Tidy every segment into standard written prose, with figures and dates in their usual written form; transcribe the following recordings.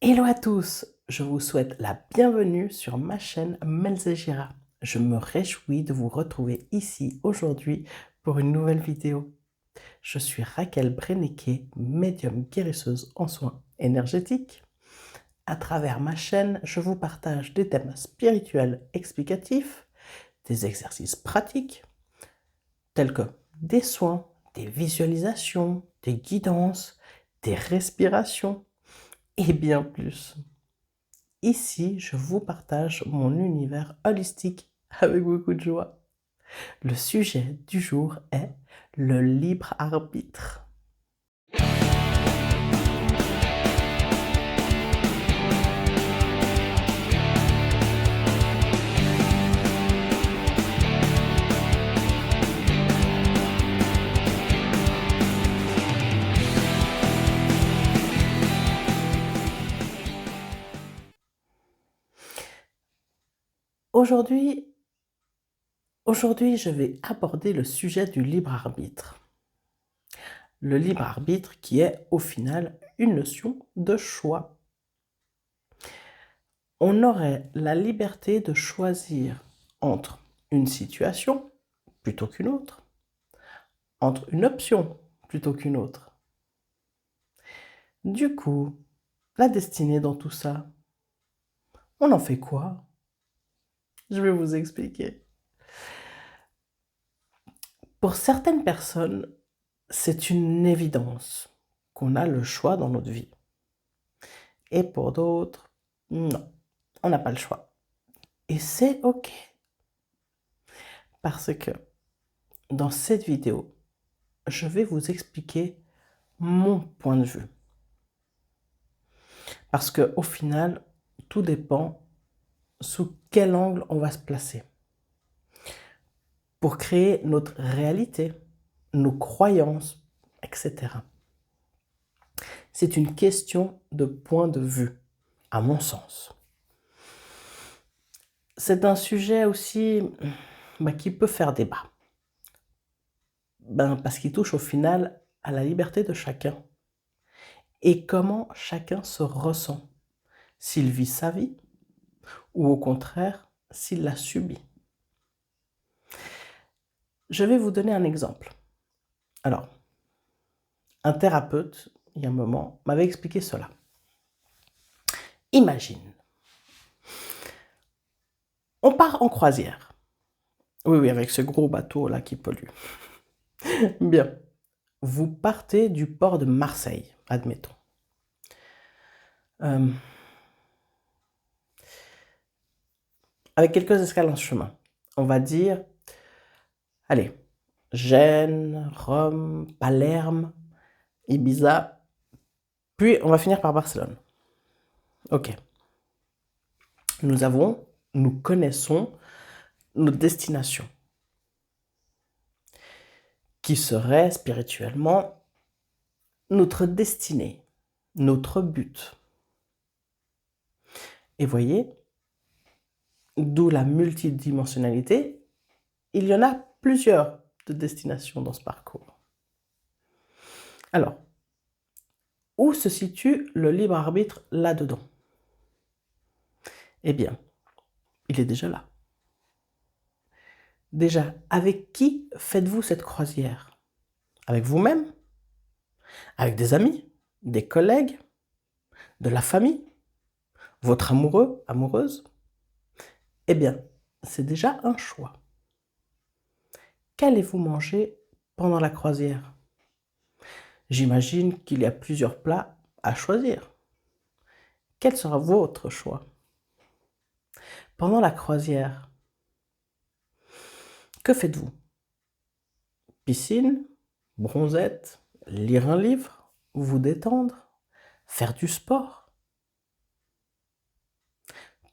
Hello à tous, je vous souhaite la bienvenue sur ma chaîne Melzegira. Je me réjouis de vous retrouver ici aujourd'hui pour une nouvelle vidéo. Je suis Raquel Brennecke, médium guérisseuse en soins énergétiques. À travers ma chaîne, je vous partage des thèmes spirituels explicatifs, des exercices pratiques, tels que des soins, des visualisations, des guidances, des respirations et bien plus. Ici, je vous partage mon univers holistique avec beaucoup de joie. Le sujet du jour est le libre arbitre. Aujourd'hui, je vais aborder le sujet du libre arbitre. Le libre arbitre qui est au final une notion de choix. On aurait la liberté de choisir entre une situation plutôt qu'une autre, entre une option plutôt qu'une autre. Du coup, la destinée dans tout ça, on en fait quoi? Je vais vous expliquer. Pour certaines personnes, c'est une évidence qu'on a le choix dans notre vie. Et pour d'autres, non, on n'a pas le choix. Et c'est OK. Parce que dans cette vidéo, je vais vous expliquer mon point de vue. Parce qu'au final, tout dépend sous quel angle on va se placer. Pour créer notre réalité, nos croyances, etc. C'est une question de point de vue, à mon sens. C'est un sujet aussi qui peut faire débat. Parce qu'il touche au final à la liberté de chacun et comment chacun se ressent, s'il vit sa vie ou au contraire s'il la subit. Je vais vous donner un exemple. Alors, un thérapeute, il y a un moment, m'avait expliqué cela. Imagine, on part en croisière. Oui, avec ce gros bateau-là qui pollue. Bien, vous partez du port de Marseille, admettons. Avec quelques escales en chemin. On va dire, allez, Gênes, Rome, Palerme, Ibiza, puis on va finir par Barcelone. Ok. Nous connaissons notre destination, qui serait spirituellement notre destinée, notre but. Et voyez, d'où la multidimensionnalité, il y en a plusieurs de destinations dans ce parcours. Alors, où se situe le libre arbitre là-dedans? Eh bien, il est déjà là. Déjà, avec qui faites-vous cette croisière? Avec vous-même? Avec des amis? Des collègues? De la famille? Votre amoureux? Amoureuse? Eh bien, c'est déjà un choix. Qu'allez-vous manger pendant la croisière? J'imagine qu'il y a plusieurs plats à choisir. Quel sera votre choix? Pendant la croisière, que faites-vous? Piscine? Bronzette? Lire un livre? Vous détendre? Faire du sport?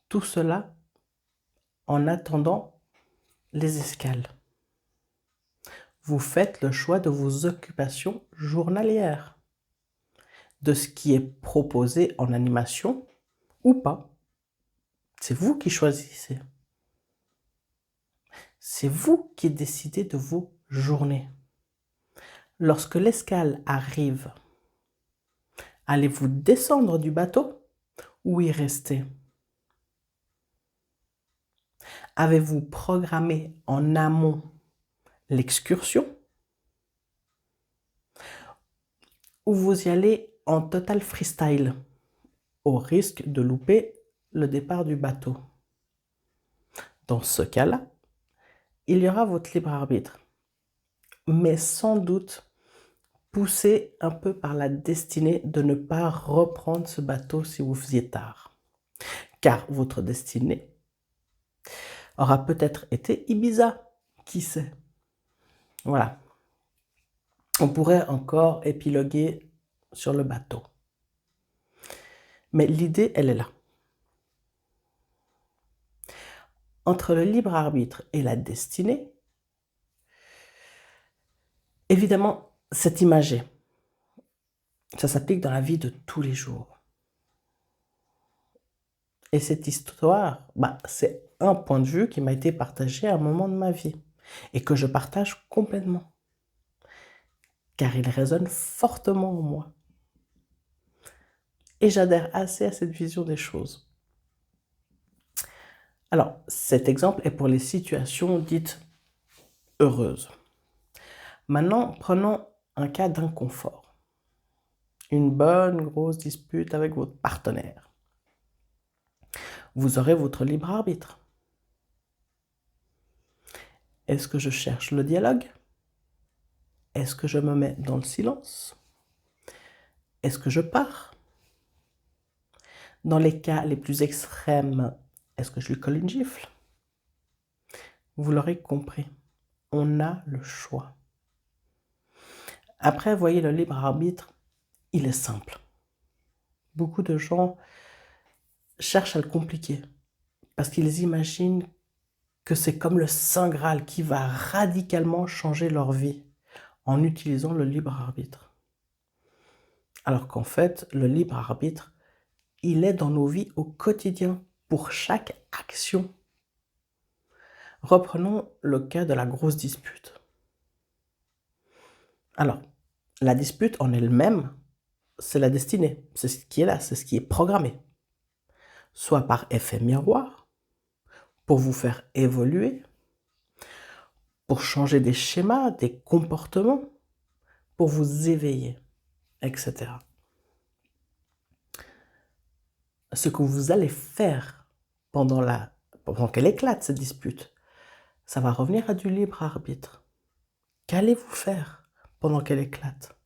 Tout cela en attendant les escales. Vous faites le choix de vos occupations journalières, de ce qui est proposé en animation ou pas. C'est vous qui choisissez. C'est vous qui décidez de vos journées. Lorsque l'escale arrive, allez-vous descendre du bateau ou y rester? Avez-vous programmé en amont l'excursion ou vous y allez en total freestyle, au risque de louper le départ du bateau? Dans ce cas-là, il y aura votre libre arbitre, mais sans doute poussé un peu par la destinée de ne pas reprendre ce bateau si vous faisiez tard. Car votre destinée aura peut-être été Ibiza, qui sait? Voilà. On pourrait encore épiloguer sur le bateau. Mais l'idée, elle est là. Entre le libre arbitre et la destinée, évidemment, c'est imagé. Ça s'applique dans la vie de tous les jours. Et cette histoire, c'est un point de vue qui m'a été partagé à un moment de ma vie et que je partage complètement, car il résonne fortement en moi. Et j'adhère assez à cette vision des choses. Alors, cet exemple est pour les situations dites heureuses. Maintenant, prenons un cas d'inconfort. Une bonne grosse dispute avec votre partenaire. Vous aurez votre libre arbitre. Est-ce que je cherche le dialogue? Est-ce que je me mets dans le silence? Est-ce que je pars? Dans les cas les plus extrêmes, est-ce que je lui colle une gifle? Vous l'aurez compris, on a le choix. Après, voyez, le libre arbitre, il est simple. Beaucoup de gens cherchent à le compliquer parce qu'ils imaginent que c'est comme le Saint Graal qui va radicalement changer leur vie en utilisant le libre arbitre. Alors qu'en fait, le libre arbitre, il est dans nos vies au quotidien, pour chaque action. Reprenons le cas de la grosse dispute. Alors, la dispute en elle-même, c'est la destinée, c'est ce qui est là, c'est ce qui est programmé. Soit par effet miroir, pour vous faire évoluer, pour changer des schémas, des comportements, pour vous éveiller, etc. Ce que vous allez faire pendant qu'elle éclate, cette dispute, ça va revenir à du libre arbitre. Qu'allez-vous faire pendant qu'elle éclate?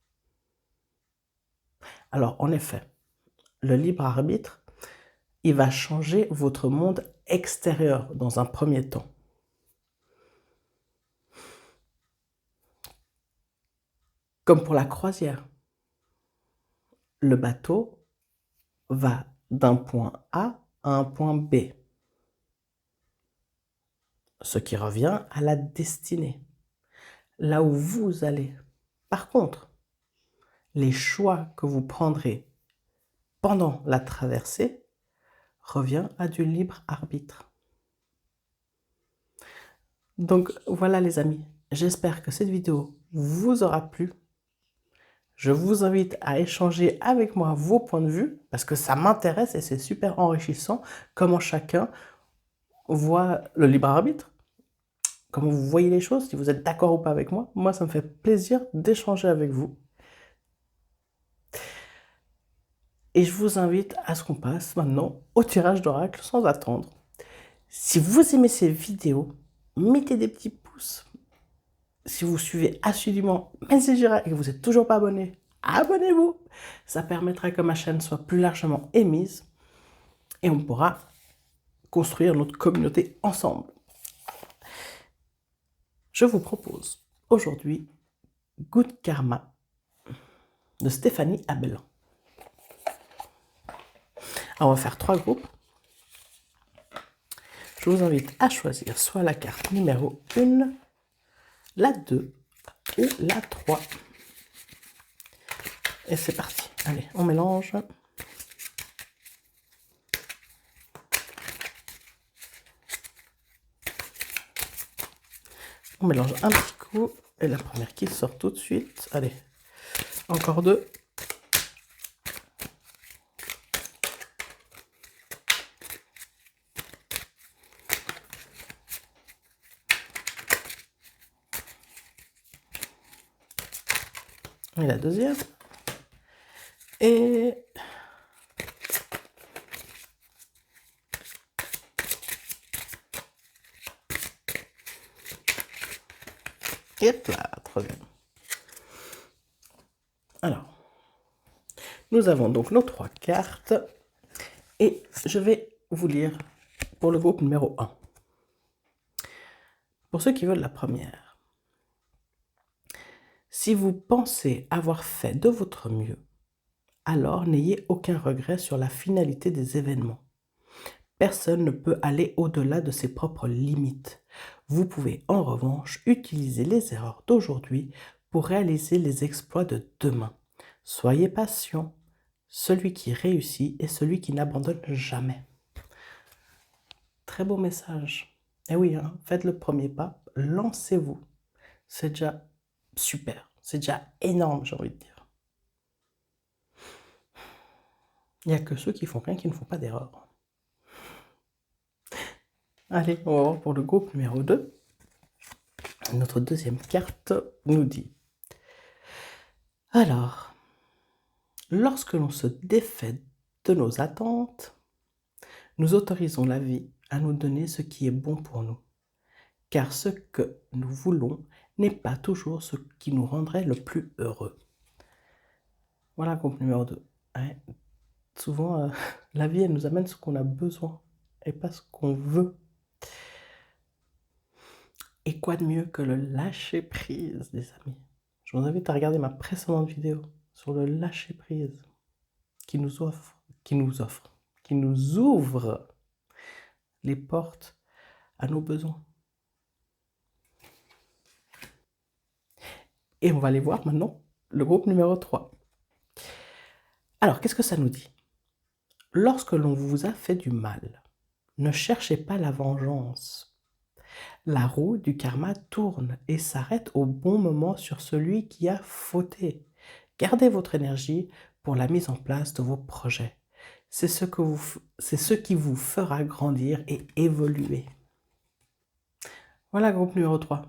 Alors, en effet, le libre arbitre, il va changer votre monde extérieur dans un premier temps. Comme pour la croisière, le bateau va d'un point A à un point B, ce qui revient à la destinée, là où vous allez. Par contre, les choix que vous prendrez pendant la traversée revient à du libre arbitre. Donc voilà les amis, j'espère que cette vidéo vous aura plu. Je vous invite à échanger avec moi vos points de vue parce que ça m'intéresse et c'est super enrichissant comment chacun voit le libre arbitre, comment vous voyez les choses, si vous êtes d'accord ou pas avec moi. Moi, ça me fait plaisir d'échanger avec vous. Et je vous invite à ce qu'on passe maintenant au tirage d'oracle sans attendre. Si vous aimez ces vidéos, mettez des petits pouces. Si vous suivez assidûment Melzi Gira et que vous n'êtes toujours pas abonné, abonnez-vous. Ça permettra que ma chaîne soit plus largement émise et on pourra construire notre communauté ensemble. Je vous propose aujourd'hui Good Karma de Stéphanie Abelin. Alors, on va faire 3 groupes. Je vous invite à choisir soit la carte numéro 1, la 2 ou la 3. Et c'est parti. Allez, on mélange. On mélange un petit coup. Et la première qui sort tout de suite. Allez, encore 2. Et la deuxième. Et hop là, troisième. Alors, nous avons donc nos 3 cartes. Et je vais vous lire pour le groupe numéro 1. Pour ceux qui veulent la première. Si vous pensez avoir fait de votre mieux, alors n'ayez aucun regret sur la finalité des événements. Personne ne peut aller au-delà de ses propres limites. Vous pouvez en revanche utiliser les erreurs d'aujourd'hui pour réaliser les exploits de demain. Soyez patient. Celui qui réussit est celui qui n'abandonne jamais. Très beau message. Et oui, hein, faites le premier pas, lancez-vous. C'est déjà super, c'est déjà énorme, j'ai envie de dire. Il n'y a que ceux qui font rien qui ne font pas d'erreur. Allez, on va voir pour le groupe numéro 2. Notre deuxième carte nous dit: alors, lorsque l'on se défait de nos attentes, nous autorisons la vie à nous donner ce qui est bon pour nous. Car ce que nous voulons n'est pas toujours ce qui nous rendrait le plus heureux. Voilà, groupe numéro 2. Ouais. Souvent, la vie, elle nous amène ce qu'on a besoin et pas ce qu'on veut. Et quoi de mieux que le lâcher prise, les amis? Je vous invite à regarder ma précédente vidéo sur le lâcher prise qui nous ouvre les portes à nos besoins. Et on va aller voir maintenant le groupe numéro 3. Alors, qu'est-ce que ça nous dit? Lorsque l'on vous a fait du mal, ne cherchez pas la vengeance. La roue du karma tourne et s'arrête au bon moment sur celui qui a fauté. Gardez votre énergie pour la mise en place de vos projets. C'est ce qui vous fera grandir et évoluer. Voilà, groupe numéro 3.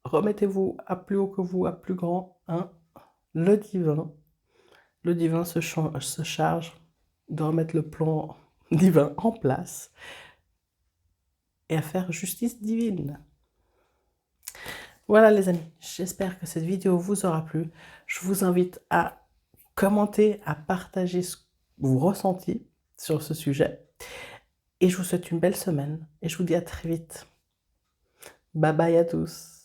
Remettez-vous à plus haut que vous, à plus grand. Hein? Le divin se charge de remettre le plan divin en place et à faire justice divine. Voilà les amis, j'espère que cette vidéo vous aura plu. Je vous invite à commenter, à partager vos ressentis sur ce sujet. Et je vous souhaite une belle semaine et je vous dis à très vite. Bye bye à tous.